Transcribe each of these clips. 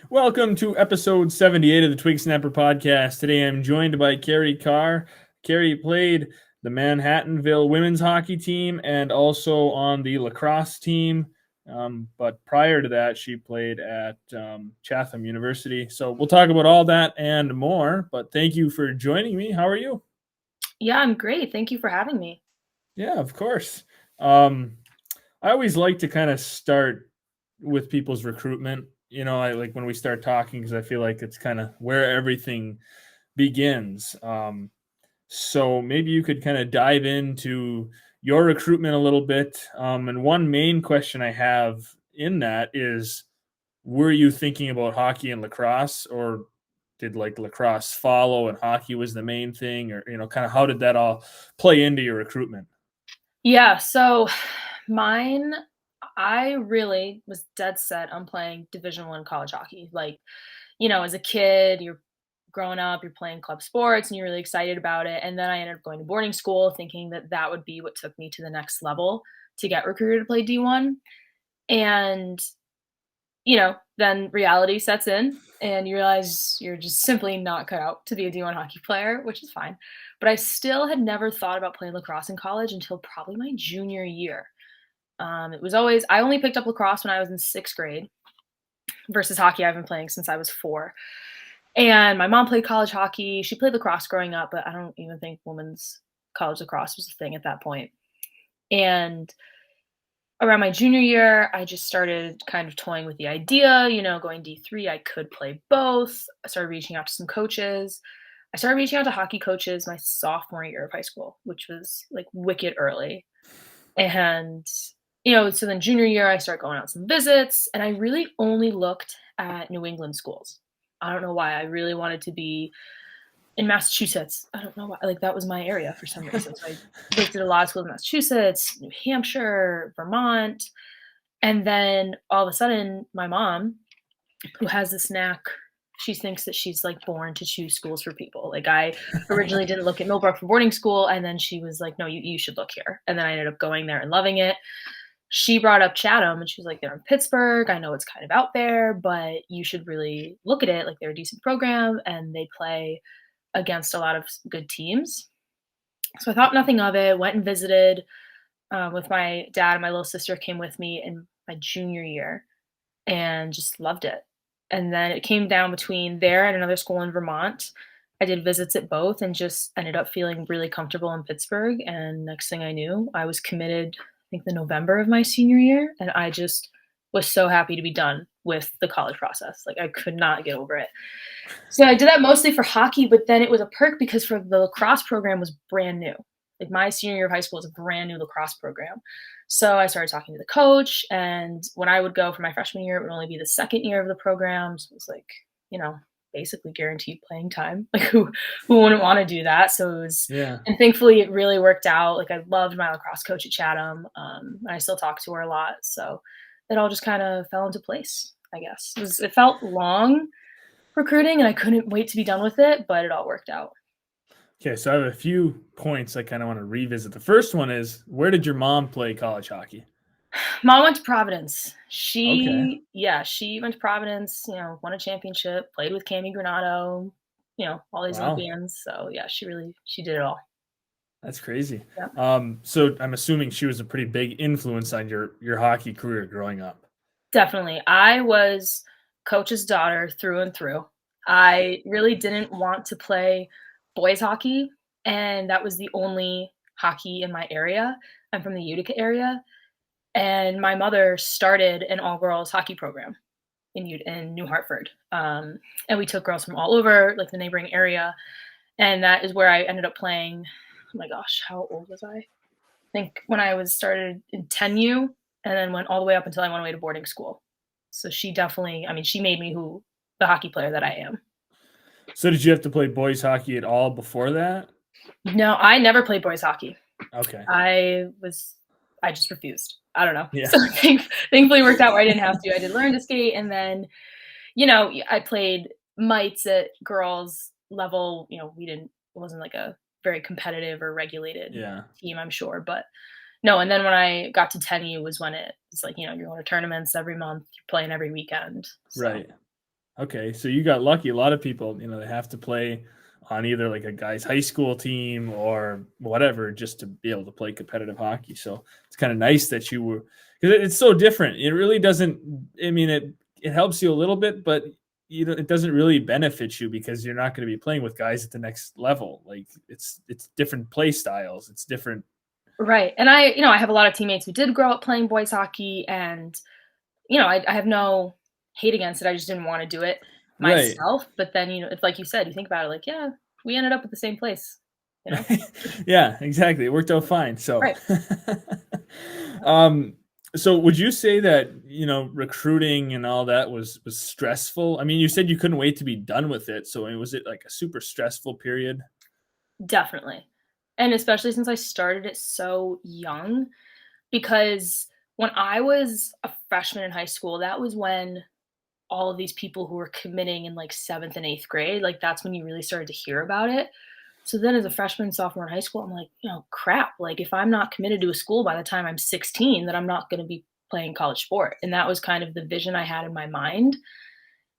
Welcome to episode 78 of the Twig Snapper Podcast. Today I'm joined by Kerry Carr. Kerry played the Manhattanville women's hockey team and also on the lacrosse team. But prior to that, she played at Chatham University. So we'll talk about all that and more. But thank you for joining me. How are you? Yeah, I'm great. Thank you for having me. Yeah, of course. I always like to kind of start with people's recruitment. I like when we start talking because I feel like it's kind of where everything begins. So maybe you could kind of dive into your recruitment a little bit. And one main question I have in that is, were you thinking about hockey and lacrosse, or did like lacrosse follow and hockey was the main thing, or kind of how did that all play into your recruitment? Yeah, so mine, I really was dead set on playing Division One college hockey. As a kid, you're growing up, you're playing club sports, and you're really excited about it. And then I ended up going to boarding school, thinking that that would be what took me to the next level to get recruited to play D1. And then reality sets in and you realize you're just simply not cut out to be a D1 hockey player, which is fine. But I still had never thought about playing lacrosse in college until probably my junior year. I only picked up lacrosse when I was in sixth grade versus hockey I've been playing since I was 4. And my mom played college hockey. She played lacrosse growing up, but I don't even think women's college lacrosse was a thing at that point. And around my junior year, I just started kind of toying with the idea, going D3, I could play both. I started reaching out to some coaches. I started reaching out to hockey coaches my sophomore year of high school, which was like wicked early. And, so then junior year, I started going on some visits and I really only looked at New England schools. I don't know why. I really wanted to be in Massachusetts. I don't know why. Like that was my area for some reason. So I looked at a lot of schools in Massachusetts, New Hampshire, Vermont. And then all of a sudden, my mom, who has this knack, she thinks that she's like born to choose schools for people. Like I originally didn't look at Millbrook for boarding school. And then she was like, no, you should look here. And then I ended up going there and loving it. She brought up Chatham and she was like, they're in Pittsburgh. I know it's kind of out there, but you should really look at it. Like they're a decent program and they play against a lot of good teams. So I thought nothing of it, went and visited with my dad, and my little sister came with me in my junior year and just loved it. And then it came down between there and another school in Vermont. I did visits at both and just ended up feeling really comfortable in Pittsburgh. And next thing I knew, I was committed, I think the November of my senior year. And I just was so happy to be done with the college process. Like I could not get over it. So I did that mostly for hockey, but then it was a perk because for the lacrosse program was brand new. Like my senior year of high school was a brand new lacrosse program. So I started talking to the coach, and when I would go for my freshman year, it would only be the second year of the program. So it was like, basically guaranteed playing time. Like who wouldn't want to do that? So it was, Yeah. and thankfully it really worked out. Like I loved my lacrosse coach at Chatham. I still talk to her a lot. So it all just kind of fell into place, I guess. It felt long recruiting and I couldn't wait to be done with it, but it all worked out. Okay, so I have a few points I kind of want to revisit. The first one is, where did your mom play college hockey? Mom went to Providence. Okay. She went to Providence, won a championship, played with Cami Granado, all these Wow. Olympians. So yeah, she did it all. That's crazy. Yeah. So I'm assuming she was a pretty big influence on your hockey career growing up. Definitely. I was coach's daughter through and through. I really didn't want to play boys hockey, and that was the only hockey in my area. I'm from the Utica area, and my mother started an all-girls hockey program in New Hartford. And we took girls from all over, like the neighboring area, and that is where I ended up playing. Oh my gosh, how old was I? I think when I was started in 10U and then went all the way up until I went away to boarding school. So she made me the hockey player that I am. So did you have to play boys hockey at all before that? No, I never played boys hockey. Okay. I just refused. I don't know. Yeah. So thankfully it worked out where I didn't have to. I did learn to skate, and then, I played mites at girls level. It wasn't like a very competitive or regulated team, I'm sure, but no. And then when I got to 10U was when it was like, you're going to tournaments every month, you're playing every weekend. So. Right. Okay, so you got lucky. A lot of people, you know, they have to play on either like a guy's high school team or whatever just to be able to play competitive hockey. So it's kind of nice that you were, because it's so different. It really doesn't. I mean, it helps you a little bit, but you know, it doesn't really benefit you because you're not going to be playing with guys at the next level. Like it's different play styles. It's different. Right. And I have a lot of teammates who did grow up playing boys hockey, and I have no hate against it. I just didn't want to do it Right. myself. But then, it's like you said, you think about it, like, yeah, we ended up at the same place, you know? Yeah, exactly. It worked out fine. So, Right. um, so would you say that, you know, recruiting and all that was stressful? I mean, you said you couldn't wait to be done with it. So, I mean, was it like a super stressful period? Definitely. And especially since I started it so young, because when I was a freshman in high school, that was when all of these people who were committing in like seventh and eighth grade, like that's when you really started to hear about it. So then as a freshman, sophomore in high school, I'm like, crap, like if I'm not committed to a school by the time I'm 16, then I'm not going to be playing college sport. And that was kind of the vision I had in my mind.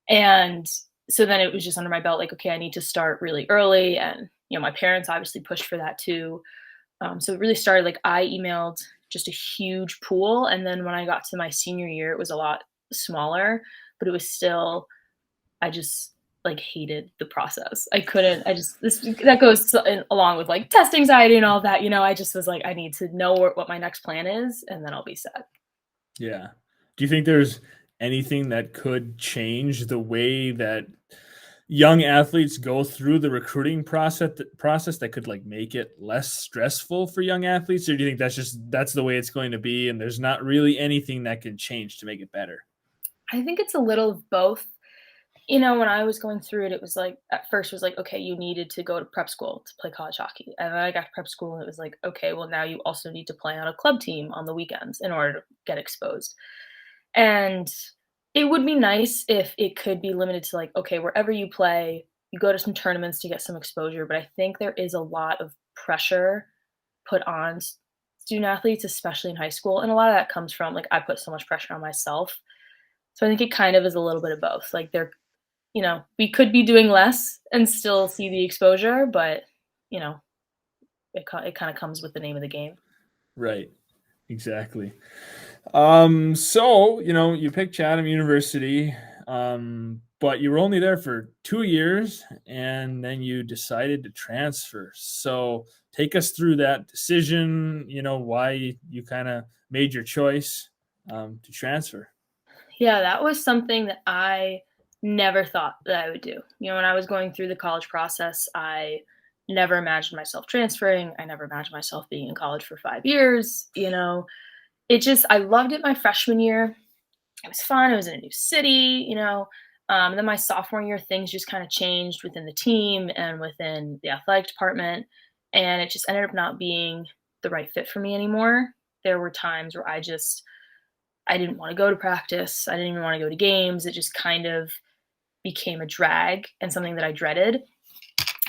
And so then it was just under my belt, like, okay, I need to start really early. And, my parents obviously pushed for that too. So it really started like I emailed just a huge pool. And then when I got to my senior year, it was a lot smaller, but it was still, I just like hated the process. I couldn't, I just, this, that goes along with like test anxiety and all that. I just was like, I need to know what my next plan is, and then I'll be set. Yeah. Do you think there's anything that could change the way that young athletes go through the recruiting process that could like make it less stressful for young athletes, or do you think that's the way it's going to be and there's not really anything that can change to make it better? I think it's a little of both. When I was going through it, it was like at first it was like, okay, you needed to go to prep school to play college hockey. And then I got to prep school and it was like, okay, well now you also need to play on a club team on the weekends in order to get exposed. And it would be nice if it could be limited to like, okay, wherever you play, you go to some tournaments to get some exposure. But I think there is a lot of pressure put on student athletes, especially in high school. And a lot of that comes from like I put so much pressure on myself. So I think it kind of is a little bit of both. Like we could be doing less and still see the exposure, but you know, it kind of comes with the name of the game. Right. Exactly. So, you know, you picked Chatham University, but you were only there for 2 years and then you decided to transfer. So take us through that decision, you know, why you kind of made your choice to transfer. Yeah, that was something that I never thought that I would do. When I was going through the college process, I never imagined myself transferring. I never imagined myself being in college for 5 years. I loved it my freshman year. It was fun. It was in a new city. Then my sophomore year, things just kind of changed within the team and within the athletic department. And it just ended up not being the right fit for me anymore. There were times where I didn't want to go to practice. I didn't even want to go to games. It just kind of became a drag and something that I dreaded.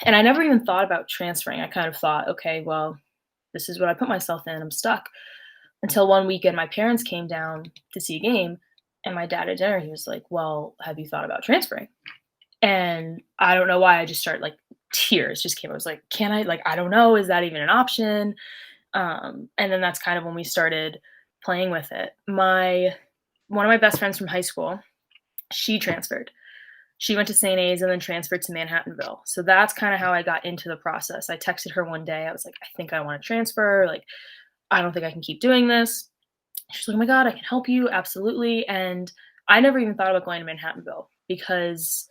And I never even thought about transferring. I kind of thought, okay, well, this is what I put myself in. I'm stuck. Until one weekend, my parents came down to see a game, and my dad at dinner, he was like, well, have you thought about transferring? And I don't know why I just started like tears just came. I was like, can I? Like, I don't know. Is that even an option? And then that's kind of when we started playing with it. One of my best friends from high school, she transferred. She went to St. A's and then transferred to Manhattanville. So that's kind of how I got into the process. I texted her one day. I was like, I think I want to transfer. Like, I don't think I can keep doing this. She's like, oh my God, I can help you. Absolutely. And I never even thought about going to Manhattanville because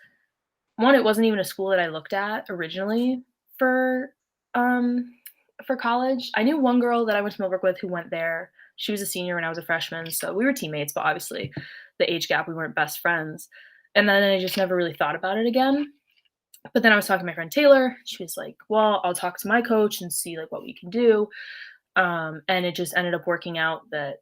one, it wasn't even a school that I looked at originally for um for college. I knew one girl that I went to Millbrook with who went there. She was a senior when I was a freshman, so we were teammates, but obviously the age gap, we weren't best friends. And then I just never really thought about it again. But then I was talking to my friend Taylor. She was like, well, I'll talk to my coach and see like what we can do. And it just ended up working out that,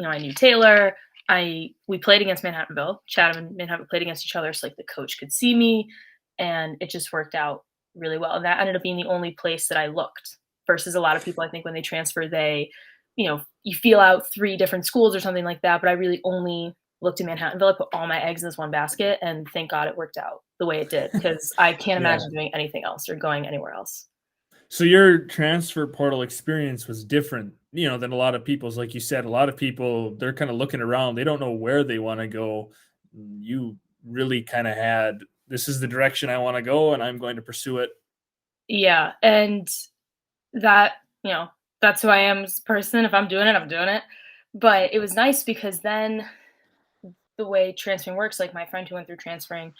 I knew Taylor. We played against Manhattanville. Chatham and Manhattan played against each other, so like the coach could see me, and it just worked out really well. And that ended up being the only place that I looked. Versus a lot of people, I think when they transfer, you feel out 3 different schools or something like that. But I really only looked at Manhattanville, I put all my eggs in this one basket, and thank God it worked out the way it did, because I can't Yeah. imagine doing anything else or going anywhere else. So your transfer portal experience was different, than a lot of people's. Like you said, a lot of people, they're kind of looking around. They don't know where they want to go. You really kind of had, this is the direction I want to go, and I'm going to pursue it. Yeah, and that, that's who I am as a person. If I'm doing it, I'm doing it. But it was nice because then the way transferring works, like my friend who went through transferring,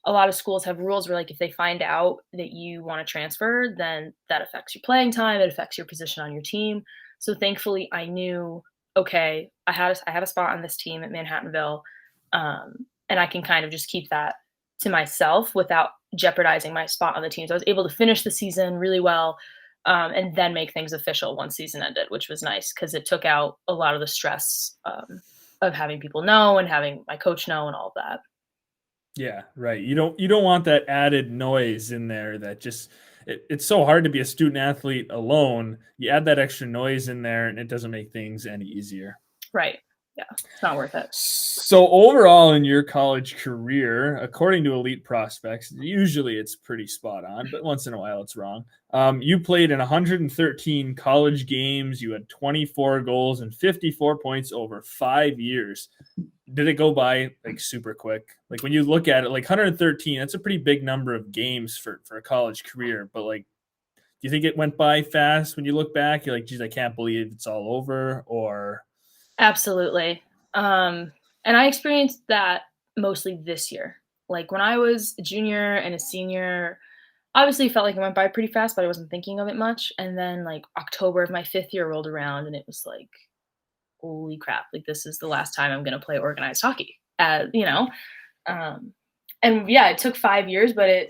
a lot of schools have rules where, like, if they find out that you want to transfer, then that affects your playing time, it affects your position on your team. So thankfully, I knew, okay, I have a spot on this team at Manhattanville, and I can kind of just keep that to myself without jeopardizing my spot on the team. So I was able to finish the season really well, and then make things official once season ended, which was nice because it took out a lot of the stress of having people know and having my coach know and all of that. Yeah, right. You don't want that added noise in there that just it's so hard to be a student athlete alone. You add that extra noise in there and it doesn't make things any easier. Right. Yeah. It's not worth it. So overall in your college career, according to Elite Prospects, usually it's pretty spot on, but once in a while it's wrong. You played in 113 college games. You had 24 goals and 54 points over 5 years. Did it go by like super quick? Like when you look at it, like 113, that's a pretty big number of games for a college career. But like, do you think it went by fast when you look back? You're like, geez, I can't believe it's all over. Or Absolutely. And I experienced that mostly this year. Like when I was a junior and a senior, obviously it felt like it went by pretty fast, but I wasn't thinking of it much. And then like October of my 5th year rolled around and it was like, holy crap, like this is the last time I'm going to play organized hockey. And yeah, it took 5 years, but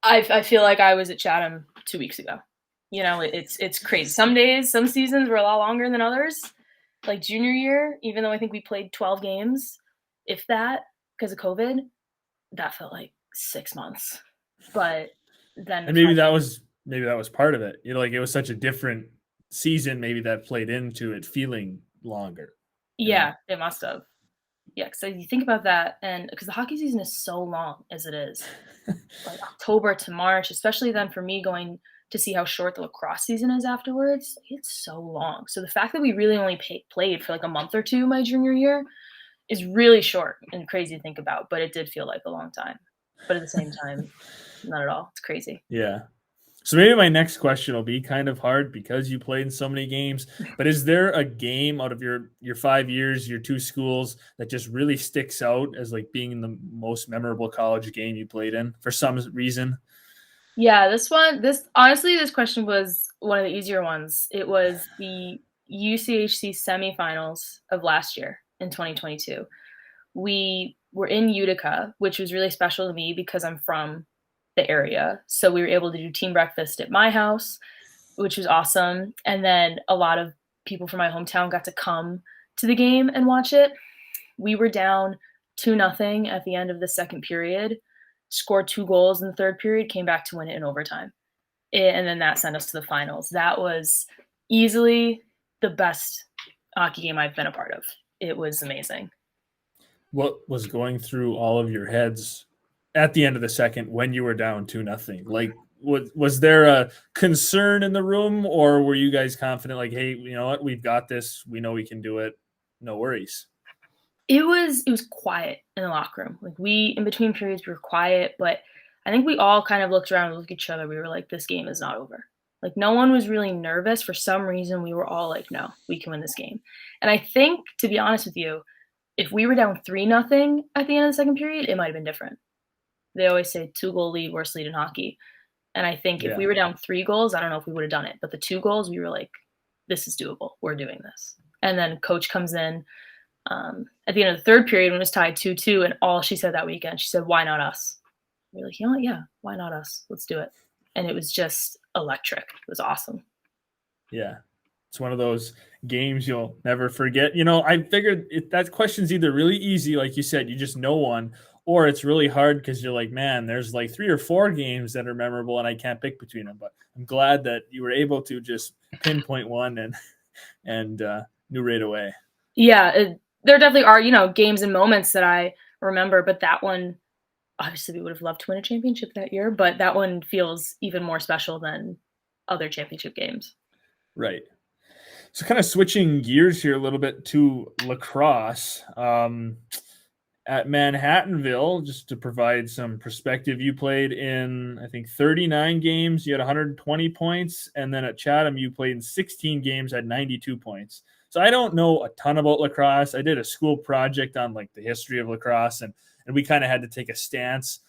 I feel like I was at Chatham 2 weeks ago. It's crazy. Some days, some seasons were a lot longer than others. Like junior year, even though I think we played 12 games, if that, because of COVID, that felt like 6 months. But then and maybe that was part of it. Like it was such a different season, maybe that played into it feeling longer. Yeah, it must have. Yeah, because you think about that, and because the hockey season is so long as it is, like October to March, especially then for me going to see how short the lacrosse season is afterwards, it's so long. So the fact that we really only played for like a month or two my junior year is really short and crazy to think about, but it did feel like a long time. But at the same time, not at all. It's crazy. Yeah. So maybe my next question will be kind of hard because you played in so many games, but is there a game out of your 5 years, your 2 schools that just really sticks out as like being the most memorable college game you played in for some reason? Yeah, this question was one of the easier ones. It was the UCHC semifinals of last year in 2022. We were in Utica, which was really special to me because I'm from the area. So we were able to do team breakfast at my house, which was awesome. And then a lot of people from my hometown got to come to the game and watch it. We were down 2-0 at the end of the second period, scored 2 goals in the third period, came back to win it in overtime. And then that sent us to the finals. That was easily the best hockey game I've been a part of. It was amazing. What was going through all of your heads at the end of the second when you were down 2-0? Like, was there a concern in the room, or were you guys confident, like, hey, you know what, we've got this, we know we can do it, no worries? It was quiet in the locker room. Like in between periods, we were quiet, but I think we all kind of looked around and looked at each other. We were like, this game is not over. Like no one was really nervous. For some reason, we were all like, no, we can win this game. And I think, to be honest with you, if we were down 3-0 at the end of the second period, it might have been different. They always say 2-goal lead, worst lead in hockey. And I think if we were down 3 goals, I don't know if we would have done it. But the 2 goals, we were like, this is doable. We're doing this. And then coach comes in at the end of the third period when it was tied 2-2, and all she said that weekend, she said, why not us? We were like, you know what? Yeah, why not us? Let's do it. And it was just electric. It was awesome. Yeah. It's one of those games you'll never forget. I figured that question's either really easy, like you said, you just know one, or it's really hard because you're like, man, there's like 3 or 4 games that are memorable and I can't pick between them. But I'm glad that you were able to just pinpoint one and knew right away. Yeah, there definitely are, you know, games and moments that I remember, but that one, obviously, we would have loved to win a championship that year, but that one feels even more special than other championship games. Right. So kind of switching gears here a little bit to lacrosse. At Manhattanville, just to provide some perspective, you played in, I think, 39 games. You had 120 points. And then at Chatham, you played in 16 games, had 92 points. So I don't know a ton about lacrosse. I did a school project on like the history of lacrosse, and we kind of had to take a stance.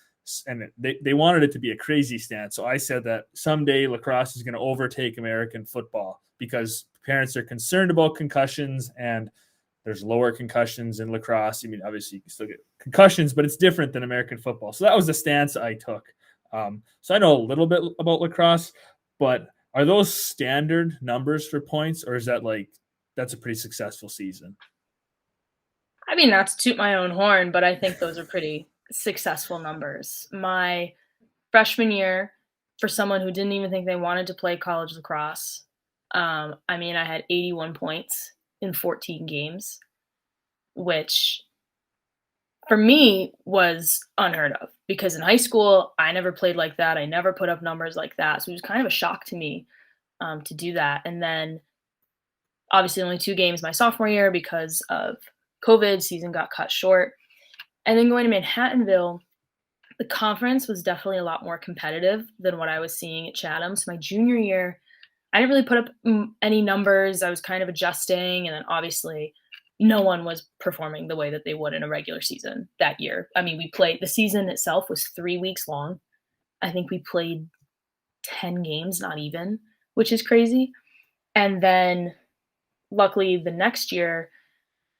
And they wanted it to be a crazy stance. So I said that someday lacrosse is going to overtake American football because parents are concerned about concussions, and there's lower concussions in lacrosse. I mean, obviously you can still get concussions, but it's different than American football. So that was the stance I took. So I know a little bit about lacrosse, but are those standard numbers for points, or is that like that's a pretty successful season? I mean, not to toot my own horn, but I think those are pretty successful numbers. My freshman year, for someone who didn't even think they wanted to play college lacrosse, I mean, I had 81 points in 14 games, which for me was unheard of because in high school, I never played like that. I never put up numbers like that. So it was kind of a shock to me to do that. And then obviously only 2 games my sophomore year because of COVID, season got cut short. And then going to Manhattanville, the conference was definitely a lot more competitive than what I was seeing at Chatham. So my junior year, I didn't really put up any numbers. I was kind of adjusting. And then obviously, no one was performing the way that they would in a regular season that year. I mean, the season itself was 3 weeks long. I think we played 10 games, not even, which is crazy. And then luckily the next year,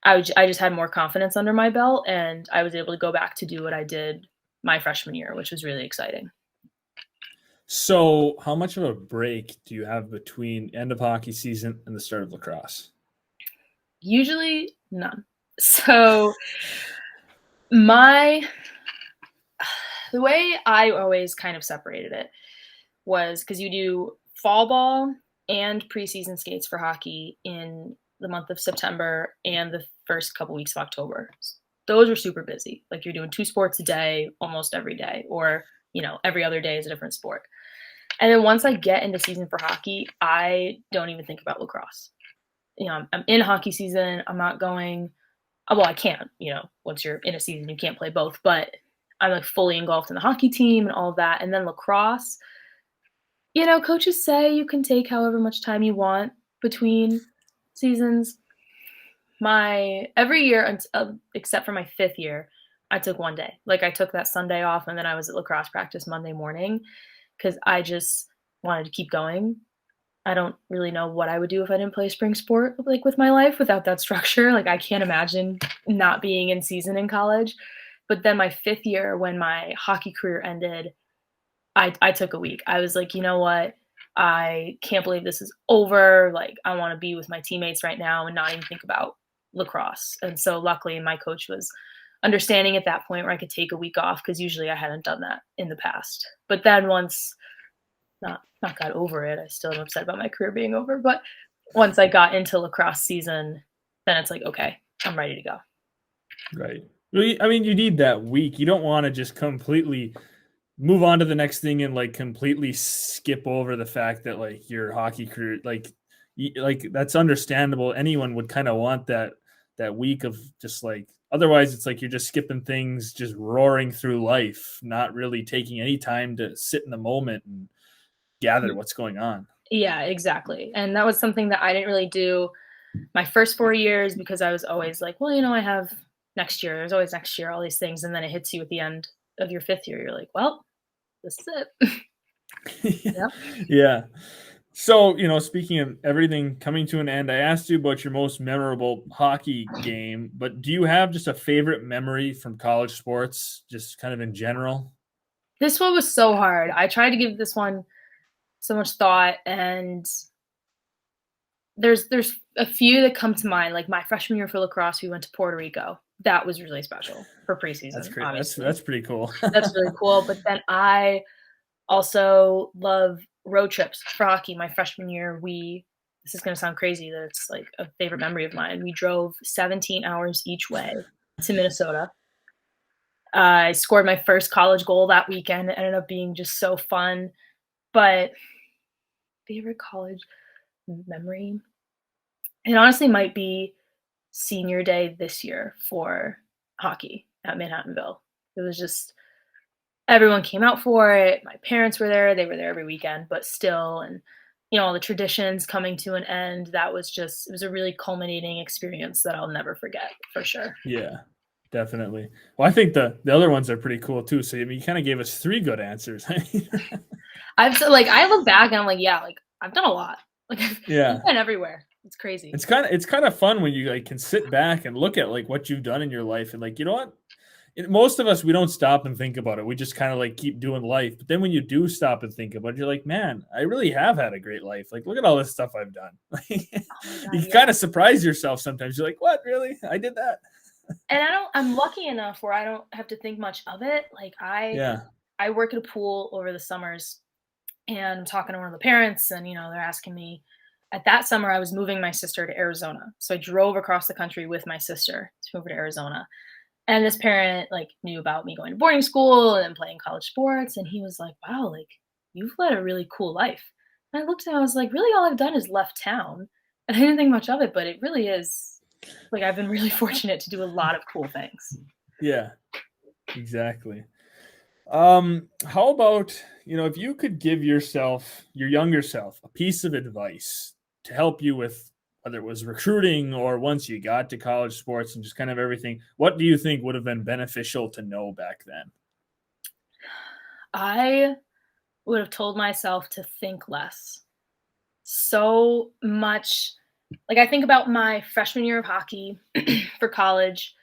I just had more confidence under my belt and I was able to go back to do what I did my freshman year, which was really exciting. So how much of a break do you have between end of hockey season and the start of lacrosse? Usually none. So my the way I always kind of separated it was because you do fall ball and preseason skates for hockey in the month of September and the first couple weeks of October. Those are super busy. Like you're doing 2 sports a day almost every day, or you know, every other day is a different sport. And then once I get into season for hockey, I don't even think about lacrosse. You know, I'm in hockey season. I'm not going. Well, I can't. You know, once you're in a season, you can't play both. But I'm like fully engulfed in the hockey team and all of that. And then lacrosse, you know, coaches say you can take however much time you want between seasons. My every year except for my 5th year, I took 1 day. Like I took that Sunday off, and then I was at lacrosse practice Monday morning because I just wanted to keep going. I don't really know what I would do if I didn't play a spring sport like with my life without that structure. Like I can't imagine not being in season in college. But then my 5th year, when my hockey career ended, I took a week. I was like, you know what? I can't believe this is over. Like I want to be with my teammates right now and not even think about lacrosse. And so luckily my coach was understanding at that point where I could take a week off because usually I hadn't done that in the past. But then once not got over it, I still am upset about my career being over. But once I got into lacrosse season, then it's like, okay, I'm ready to go. Right. Well, I mean, you need that week. You don't want to just completely move on to the next thing and like completely skip over the fact that like your hockey career, like that's understandable. Anyone would kind of want that week of just like, otherwise it's like you're just skipping things, just roaring through life, not really taking any time to sit in the moment and gather what's going on. Yeah, exactly. And that was something that I didn't really do my first 4 years because I was always like, well, you know, I have next year. There's always next year, all these things. And then it hits you at the end of your 5th year. You're like, well, this is it. Yep. Yeah. So, speaking of everything coming to an end, I asked you about your most memorable hockey game, but do you have just a favorite memory from college sports, just kind of in general? This one was so hard. I tried to give this one so much thought, and there's a few that come to mind. Like my freshman year for lacrosse, we went to Puerto Rico. That was really special for preseason. That's great. Obviously. That's pretty cool. That's really cool. But then I also love road trips for hockey. My freshman year, we this is going to sound crazy that it's like a favorite memory of mine. We drove 17 hours each way to Minnesota. I scored my first college goal that weekend. It ended up being just so fun. But favorite college memory? It honestly might be senior day this year for hockey at Manhattanville. It was just everyone came out for it. My parents were there. They were there every weekend, but still, and all the traditions coming to an end. It was a really culminating experience that I'll never forget for sure. Yeah, definitely. Well, I think the other ones are pretty cool too. So I mean, you kind of gave us 3 good answers. I look back and I'm like, yeah, like I've done a lot. Like I've Yeah. been everywhere. It's crazy. It's kind of fun when you like can sit back and look at like what you've done in your life and like, you know what? Most of us, we don't stop and think about it. We just kind of like keep doing life. But then when you do stop and think about it, you're like, man, I really have had a great life. Like, look at all this stuff I've done. You kind of surprise yourself sometimes. You're like, what? Really? I did that. And I'm lucky enough where I don't have to think much of it. Like I work at a pool over the summers, and I'm talking to one of the parents, and they're asking me. At that summer, I was moving my sister to Arizona. So I drove across the country with my sister to move to Arizona. And this parent like knew about me going to boarding school and playing college sports. And he was like, wow, like you've led a really cool life. And I looked at him, I was like, really all I've done is left town. And I didn't think much of it, but it really is like I've been really fortunate to do a lot of cool things. Yeah, exactly. How about, if you could give your younger self, a piece of advice to help you with whether it was recruiting or once you got to college sports and just kind of everything, what do you think would have been beneficial to know back then? I would have told myself to think less. So much. Like I think about my freshman year of hockey for college.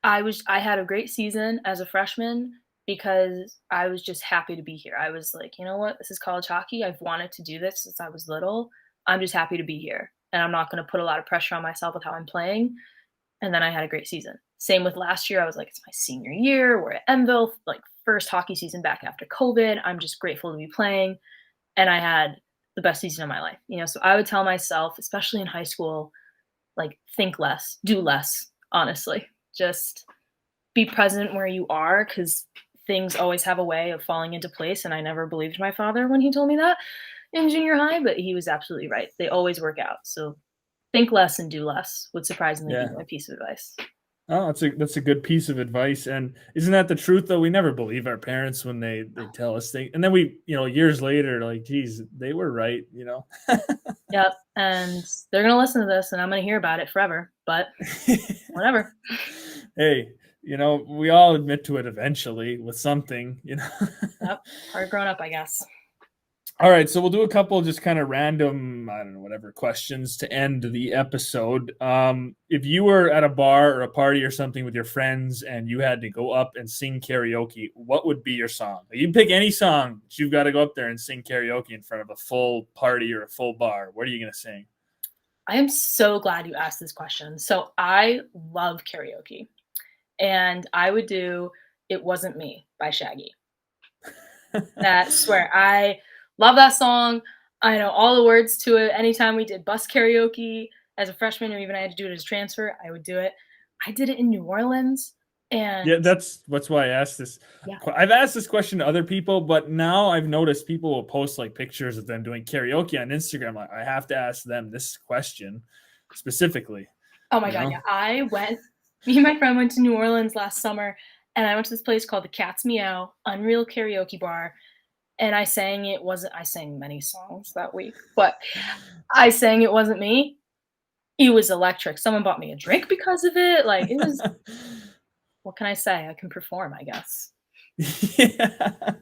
I had a great season as a freshman because I was just happy to be here. I was like, you know what? This is college hockey. I've wanted to do this since I was little. I'm just happy to be here. And I'm not going to put a lot of pressure on myself with how I'm playing. And then I had a great season. Same with last year. I was like, it's my senior year. We're at Enville, like first hockey season back after COVID. I'm just grateful to be playing. And I had the best season of my life. So I would tell myself, especially in high school, like think less, do less, honestly. Just be present where you are because things always have a way of falling into place. And I never believed my father when he told me that in junior high, but he was absolutely right. They always work out. So think less and do less would surprisingly be my piece of advice. Oh, that's a good piece of advice. And isn't that the truth though? We never believe our parents when they tell us things. And then we, years later, like, geez, they were right, Yep. And they're going to listen to this and I'm going to hear about it forever, but whatever. Hey, we all admit to it eventually with something, Yep. Hard growing up, I guess. All right, so we'll do a couple just kind of random, I don't know, whatever questions to end the episode. If you were at a bar or a party or something with your friends and you had to go up and sing karaoke, what would be your song? You pick any song, but you've got to go up there and sing karaoke in front of a full party or a full bar. What are you going to sing? I am so glad you asked this question. So I love karaoke, and I would do "It Wasn't Me" by Shaggy. That swear I love that song. I know all the words to it. Anytime we did bus karaoke as a freshman, or even I had to do it as a transfer, I would do it. I did it in New Orleans. And yeah, that's why I asked this. Yeah. I've asked this question to other people, but now I've noticed people will post like pictures of them doing karaoke on Instagram. Like, I have to ask them this question specifically. Oh my God. Yeah. Me and my friend went to New Orleans last summer, and I went to this place called the Cat's Meow Unreal Karaoke Bar. And I sang many songs that week, but I sang "It Wasn't Me." It was electric. Someone bought me a drink because of it. Like, it was, what can I say? I can perform, I guess. Yeah.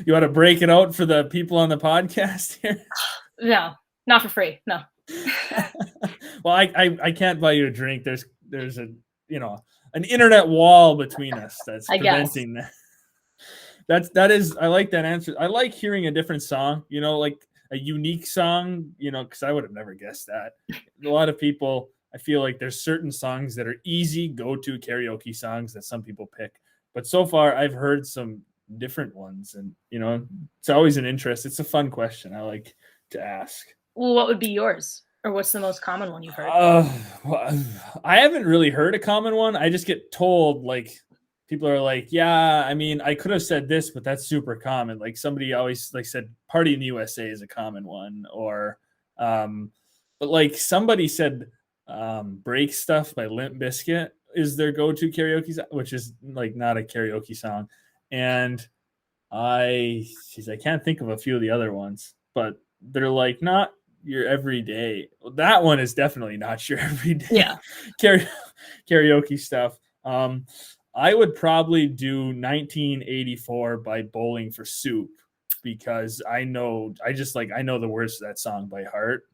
You want to break it out for the people on the podcast here? No, not for free. No. Well, I can't buy you a drink. There's a, an internet wall between us that's preventing that. That is, I like that answer. I like hearing a different song, like a unique song, because I would have never guessed that. A lot of people, I feel like there's certain songs that are easy go-to karaoke songs that some people pick. But so far, I've heard some different ones. And, it's always an interest. It's a fun question I like to ask. Well, what would be yours? Or what's the most common one you've heard? Well, I haven't really heard a common one. I just get told like people are like, yeah, I mean, I could have said this, but that's super common. Like somebody always like said Party in the USA is a common one, or but like somebody said Break Stuff by Limp Bizkit is their go-to karaoke, which is like not a karaoke song. And I can't think of a few of the other ones, but they're like not your everyday. That one is definitely not your everyday karaoke stuff. I would probably do 1984 by Bowling for Soup because I know the words to that song by heart.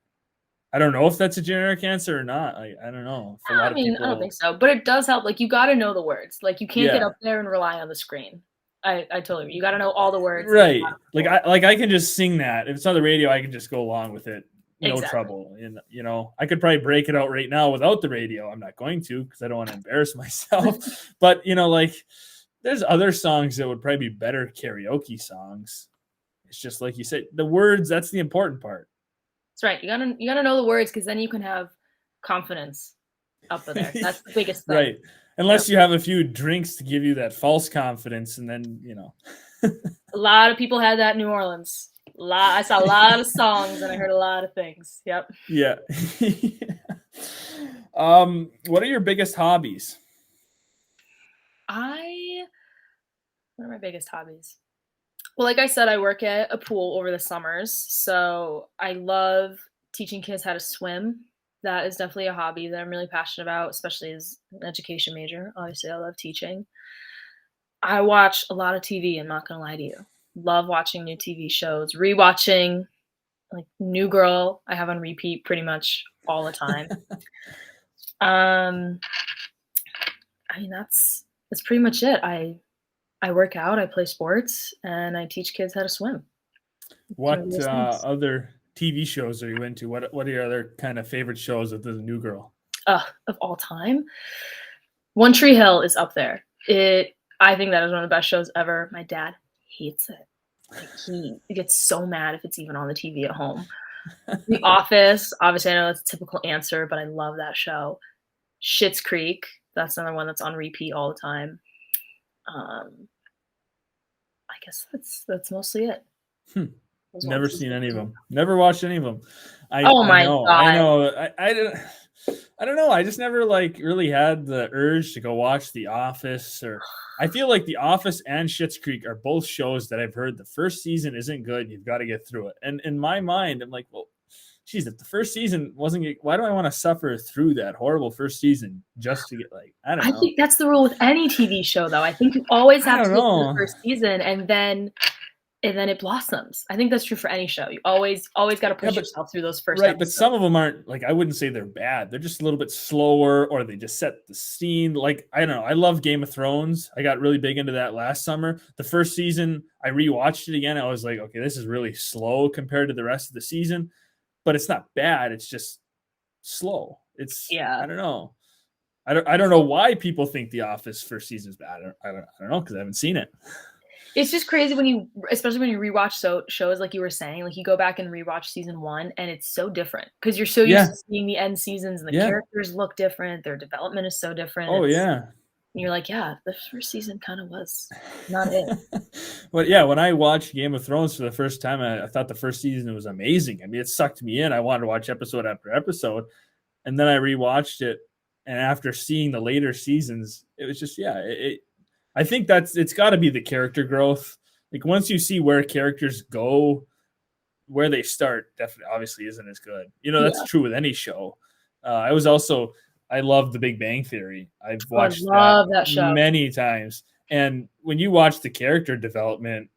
I don't know if that's a generic answer or not. I don't know. For a lot I of mean, people, I don't think so, but it does help. Like, you got to know the words. Like, you can't get yeah. up there and rely on the screen. I totally agree. You got to know all the words. Right. Like I can just sing that. If it's on the radio, I can just go along with it. No trouble. And I could probably break it out right now without the radio. I'm not going to because I don't want to embarrass myself. But like there's other songs that would probably be better karaoke songs. It's just like you said, the words, that's the important part. That's right. You gotta know the words because then you can have confidence up there. That's the biggest thing. Right. Unless you have a few drinks to give you that false confidence, and then A lot of people had that in New Orleans. I saw a lot of songs and I heard a lot of things. Yep. Yeah. What are your biggest hobbies? What are my biggest hobbies? Well, like I said, I work at a pool over the summers, so I love teaching kids how to swim. That is definitely a hobby that I'm really passionate about, especially as an education major. Obviously, I love teaching. I watch a lot of TV, I'm not gonna lie to you. Love watching new TV shows, rewatching like New Girl, I have on repeat pretty much all the time. I mean that's pretty much it. I work out, I play sports, and I teach kids how to swim. What other TV shows are you into? What are your other kind of favorite shows of the New Girl? Of all time, One Tree Hill is up there. I think that is one of the best shows ever. My dad hates it. Like, he gets so mad if it's even on the TV at home. The Office, obviously I know that's a typical answer, but I love that show. Schitt's Creek, that's another one that's on repeat all the time. I guess that's mostly it. Never seen any of them. Never watched any of them. God! I know. I don't know. I just never like really had the urge to go watch The Office, or I feel like The Office and Schitt's Creek are both shows that I've heard the first season isn't good. You've got to get through it. And in my mind, I'm like, well, geez, if the first season wasn't good, why do I want to suffer through that horrible first season just to get like, I don't know. I think that's the rule with any TV show, though. I think you always have to get through the first season and then it blossoms. I think that's true for any show. You always got to push yourself through those first episodes. But some of them aren't, like, I wouldn't say they're bad. They're just a little bit slower, or they just set the scene. Like, I don't know. I love Game of Thrones. I got really big into that last summer. The first season, I rewatched it again. I was like, okay, this is really slow compared to the rest of the season, but it's not bad. It's just slow. I don't know. I don't know why people think The Office first season is bad. I don't know, because I haven't seen it. It's just crazy especially when you rewatch shows, like you were saying, like you go back and rewatch season 1 and it's so different because you're so used to seeing the end seasons and the characters look different. Their development is so different. Oh, and you're like, yeah, the first season kind of was not it. But yeah, when I watched Game of Thrones for the first time, I thought the first season was amazing. I mean, it sucked me in. I wanted to watch episode after episode. And then I rewatched it. And after seeing the later seasons, it was just, I think it's got to be the character growth. Like once you see where characters go, where they start, definitely obviously isn't as good. That's true with any show. I love The Big Bang Theory. I've watched that show many times. And when you watch the character development,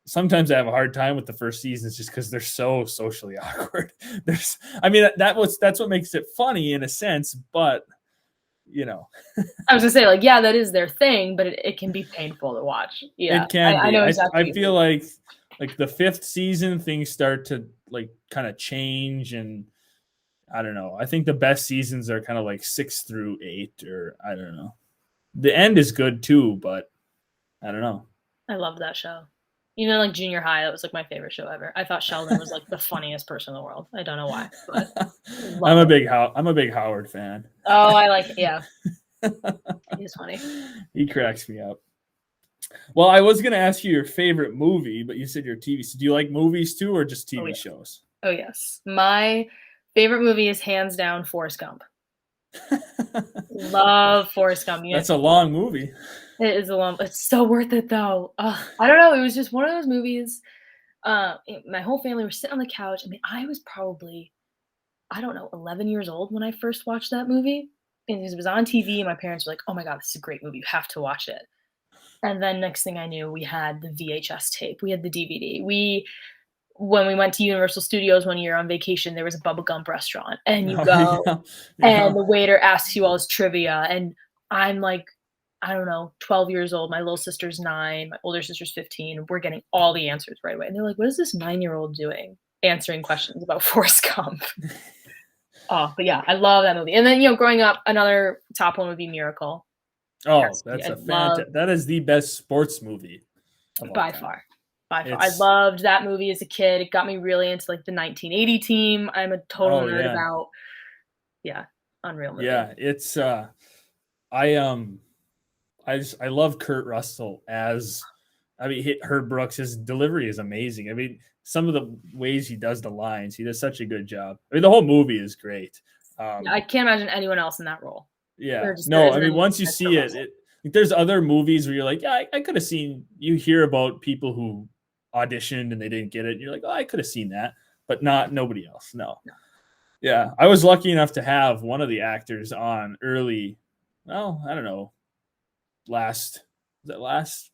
sometimes I have a hard time with the first seasons just because they're so socially awkward. That's what makes it funny in a sense, but I was gonna say, like, yeah, that is their thing, but it can be painful to watch. Yeah, it can. I know exactly. I feel like the 5th season things start to like kind of change, and I don't know. I think the best seasons are kind of like 6 through 8, or I don't know. The end is good too, but I don't know. I love that show. like junior high, that was like my favorite show ever. I thought Sheldon was like the funniest person in the world. I don't know why, but I'm love it. a big Howard fan. Oh, I like it. Yeah, he's funny. He cracks me up. Well, I was going to ask you your favorite movie, but you said your TV. So do you like movies too, or just Oh TV yeah. shows? Oh yes. My favorite movie is hands down Forrest Gump. Love Forrest Gump. That's a long movie. It is a long. It's so worth it though. I don't know. It was just one of those movies. My whole family were sitting on the couch. I mean, I was probably, I don't know, 11 years old when I first watched that movie. And it was on TV, and my parents were like, "Oh my god, this is a great movie. You have to watch it." And then next thing I knew, we had the VHS tape. We had the DVD. When we went to Universal Studios one year on vacation, there was a Bubba Gump restaurant, and you go, and the waiter asks you all this trivia, and I'm like, I don't know, 12 years old. My little sister's 9, my older sister's 15, and we're getting all the answers right away. And they're like, "What is this 9-year-old doing answering questions about Forrest Gump?" Oh, but yeah, I love that movie. And then, growing up, another top one would be Miracle. Oh, that's that is the best sports movie of all by time. far. I loved that movie as a kid. It got me really into like the 1980 team. I'm a total nerd about. Yeah, unreal movie. Yeah, it's I love Kurt Russell as, Herb Brooks. His delivery is amazing. I mean, some of the ways he does the lines, he does such a good job. I mean, the whole movie is great. I can't imagine anyone else in that role. Yeah, no, I mean, once you see it, there's other movies where you're like, yeah, I could have seen. You hear about people who auditioned and they didn't get it. And you're like, oh, I could have seen that, but nobody else. No. Yeah, I was lucky enough to have one of the actors on early. Well, I don't know, last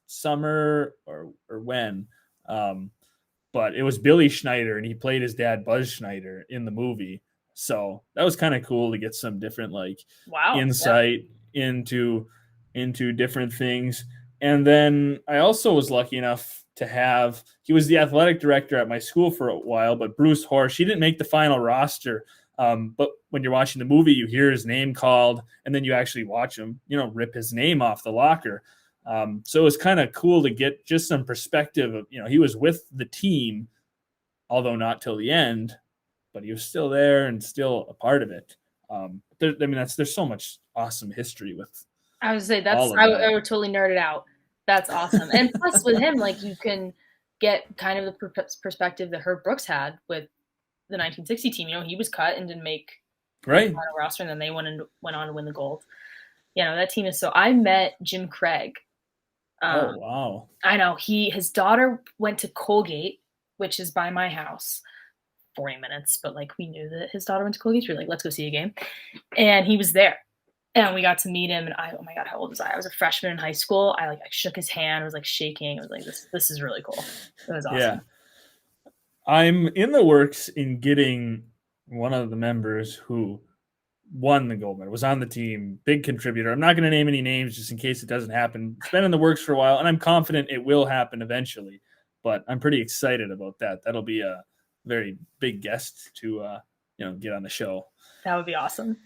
summer or when, but it was Billy Schneider, and he played his dad, Buzz Schneider, in the movie. So that was kind of cool to get some different insight into different things. And then I also was lucky enough to have, he was the athletic director at my school for a while, but Bruce Horsch, he didn't make the final roster. But when you're watching the movie, you hear his name called, and then you actually watch him, rip his name off the locker. So it was kind of cool to get just some perspective of, he was with the team, although not till the end, but he was still there and still a part of it. There's so much awesome history with. I would say I would totally nerd it out. That's awesome. And plus with him, you can get kind of the perspective that Herb Brooks had with the 1960 team. He was cut and didn't make the final roster, and then they went on to win the gold. That team is so. I met Jim Craig. Oh wow! I know his daughter went to Colgate, which is by my house, 40 minutes. But we knew that his daughter went to Colgate. So we were like, let's go see a game, and he was there. And we got to meet him, and oh my god, how old was I? I was a freshman in high school. I shook his hand. I was shaking. I was like, this is really cool. It was awesome. Yeah. I'm in the works in getting one of the members who won the gold medal, was on the team, big contributor. I'm not going to name any names just in case it doesn't happen. It's been in the works for a while, and I'm confident it will happen eventually. But I'm pretty excited about that. That'll be a very big guest to get on the show. That would be awesome.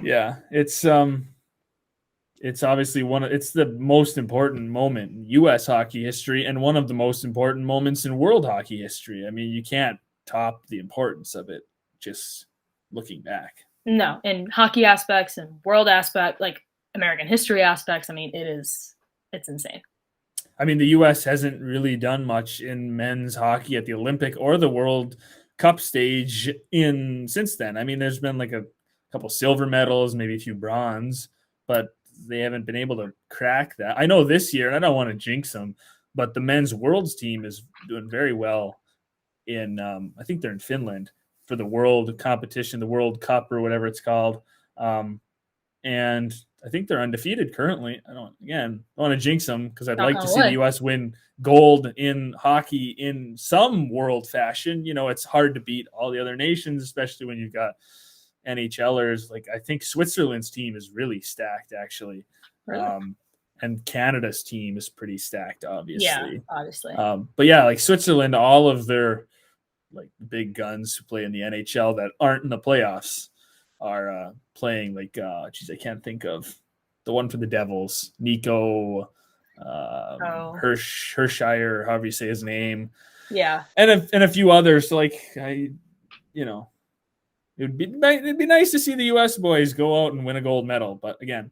Yeah, it's obviously it's the most important moment in U.S. hockey history and one of the most important moments in world hockey history. I mean, you can't top the importance of it just looking back. No, in hockey aspects and world aspect, American history aspects, I mean, it's insane. I mean, the U.S. hasn't really done much in men's hockey at the Olympic or the World Cup stage since then. I mean, there's been a couple silver medals, maybe a few bronze, but they haven't been able to crack that. I know this year, and I don't want to jinx them, but the men's worlds team is doing very well in, I think they're in Finland for the world competition, the World Cup or whatever it's called. And I think they're undefeated currently. I don't want to jinx them because I'd like to see the U.S. win gold in hockey in some world fashion. It's hard to beat all the other nations, especially when you've got NHLers. I think Switzerland's team is really stacked, actually. Really? And Canada's team is pretty stacked, obviously. Yeah, obviously. But yeah, Switzerland, all of their big guns who play in the NHL that aren't in the playoffs are playing I can't think of the one for the Devils. Nico. Oh, Hershire, however you say his name, yeah. and a few others. Like it'd be nice to see the U.S. boys go out and win a gold medal. But again,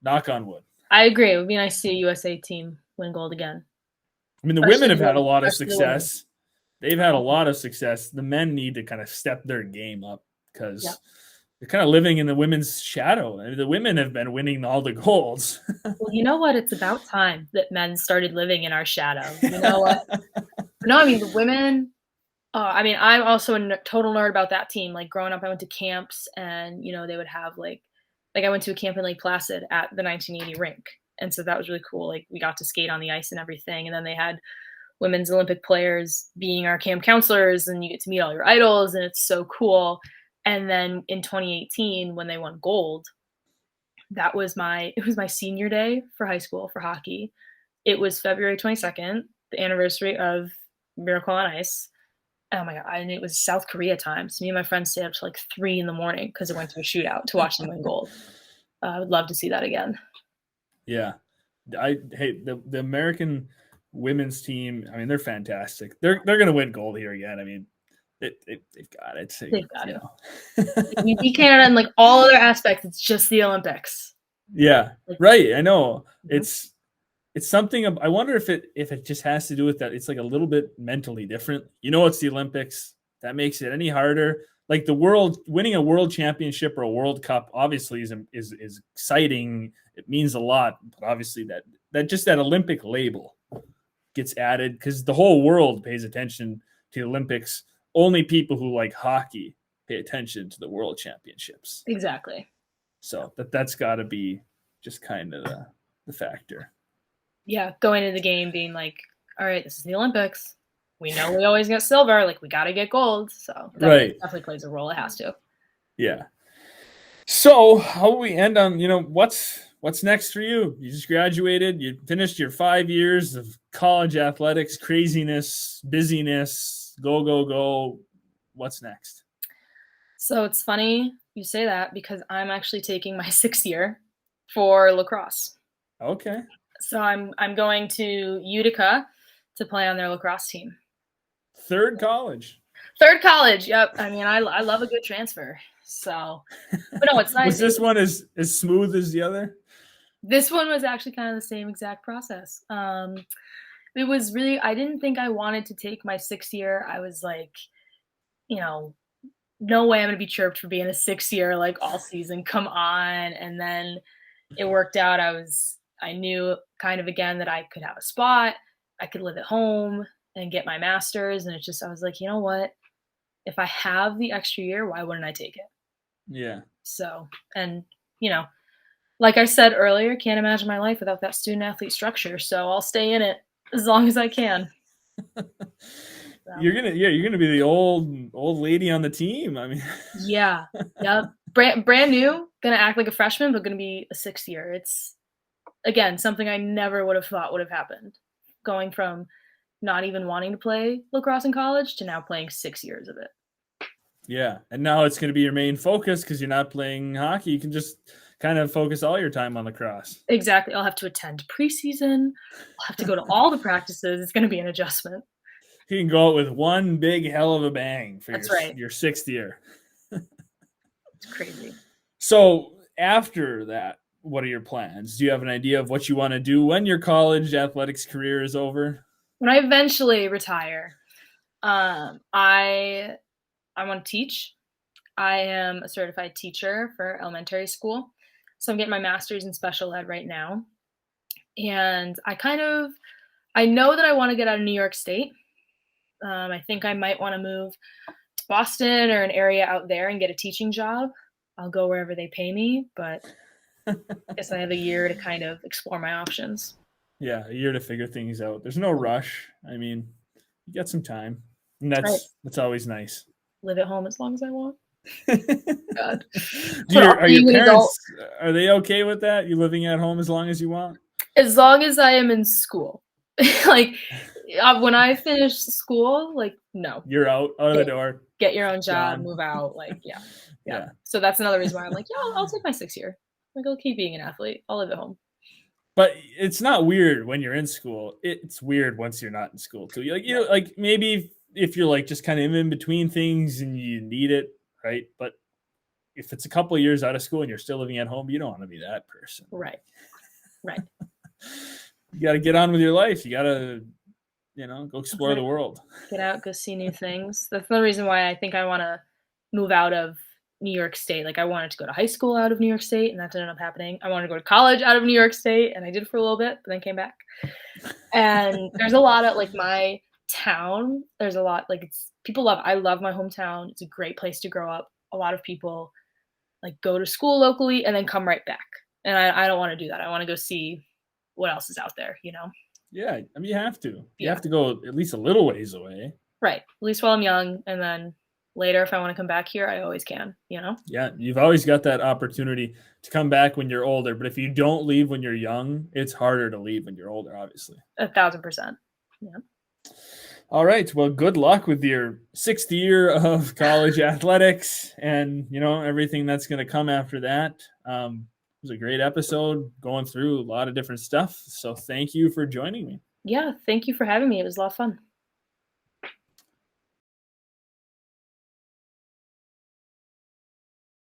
knock on wood. I agree. It would be nice to see a USA team win gold again. I mean, the women have had a lot of especially the women. success. They've had a lot of success. The men need to kind of step their game up because they're kind of living in the women's shadow. I mean, the women have been winning all the golds. Well, you know what? It's about time that men started living in our shadow. You know what? No, I mean, the women, I mean, I'm also a total nerd about that team. Like growing up, I went to camps and, they would have like I went to a camp in Lake Placid at the 1980 rink. And so that was really cool. Like we got to skate on the ice and everything. And then they had women's Olympic players being our camp counselors, and you get to meet all your idols, and it's so cool. And then in 2018, when they won gold, it was my senior day for high school for hockey. It was February 22nd, the anniversary of Miracle on Ice. Oh my God. And it was South Korea time. So me and my friends stayed up till like 3 a.m. because it went to a shootout to watch them win gold. I would love to see that again. Yeah. The American women's team, I mean, they're fantastic. They're going to win gold here again. I mean, they've got it. So, they've got it. We beat Canada in like all other aspects. It's just the Olympics. Yeah, right. I know. Mm-hmm. It's something. I wonder if it just has to do with that. It's like a little bit mentally different. It's the Olympics. That makes it any harder. Like winning a world championship or a World Cup obviously is exciting. It means a lot, but obviously that Olympic label gets added because the whole world pays attention to the Olympics. Only people who like hockey pay attention to the World Championships. Exactly. So that's got to be just kind of the factor. Yeah, going into the game being like, all right, this is the Olympics. We know we always get silver. Like, we got to get gold. So that definitely plays a role. It has to. Yeah. So how will we end on, what's next for you? You just graduated. You finished your 5 years of college athletics, craziness, busyness, go. What's next? So it's funny you say that because I'm actually taking my 6th year for lacrosse. Okay. So I'm going to Utica to play on their lacrosse team. Third college. Yep. I mean, I love a good transfer. So, but no, it's nice. Was this one as smooth as the other? This one was actually kind of the same exact process. It was really, I didn't think I wanted to take my 6th year. I was like, no way I'm going to be chirped for being a 6th year, like all season. Come on. And then it worked out. I knew kind of again that I could have a spot. I could live at home and get my master's. And I was like, you know what? If I have the extra year, why wouldn't I take it? Yeah. So, and, like I said earlier, can't imagine my life without that student athlete structure. So I'll stay in it as long as I can. So. You're gonna be the old lady on the team. I mean, yeah. Brand new, gonna act like a freshman, but gonna be a 6th year. It's again something I never would have thought would have happened. Going from not even wanting to play lacrosse in college to now playing 6 years of it. Yeah, and now it's going to be your main focus because you're not playing hockey. You can just kind of focus all your time on lacrosse. Exactly. I'll have to attend preseason. I'll have to go to all the practices. It's going to be an adjustment. You can go out with one big hell of a bang for your 6th year. It's crazy. So after that, what are your plans? Do you have an idea of what you want to do when your college athletics career is over? When I eventually retire, I want to teach. I am a certified teacher for elementary school. So I'm getting my master's in special ed right now. And I know that I want to get out of New York State. I think I might want to move to Boston or an area out there and get a teaching job. I'll go wherever they pay me, but I guess I have a year to kind of explore my options. Yeah, a year to figure things out. There's no rush. I mean, you got some time. And that's always nice. Live at home as long as I want. God. Are your parents, are they okay with that? You living at home as long as you want? As long as I am in school. Like, when I finish school, like, no. You're out of the door. Get your own job, move out. Like, yeah. So that's another reason why I'm like, I'll take my 6th year. Like, I'll keep being an athlete. I'll live at home. But it's not weird when you're in school. It's weird once you're not in school too. Like, you know, like maybe if you're like just kind of in between things and you need it, right? But if it's a couple of years out of school and you're still living at home, you don't want to be that person. Right. You got to get on with your life. You got to, you know, go explore the world. Get out, go see new things. That's the reason why I think I want to move out of New York State. Like I wanted to go to high school out of New York State, and that didn't end up happening. I wanted to go to college out of New York State, and I did for a little bit, but then came back. And there's a lot of like my town. There's a lot like I love my hometown. It's a great place to grow up. A lot of people like go to school locally and then come right back. And I don't want to do that. I want to go see what else is out there, you know? Yeah, I mean, you have to. You have to go at least a little ways away. Right. At least while I'm young, and then later, if I want to come back here, I always can, you know? Yeah, you've always got that opportunity to come back when you're older. But if you don't leave when you're young, it's harder to leave when you're older, obviously. 1,000%. Yeah. All right. Well, good luck with your 6th year of college athletics and, you know, everything that's going to come after that. It was a great episode going through a lot of different stuff. So thank you for joining me. Yeah. Thank you for having me. It was a lot of fun.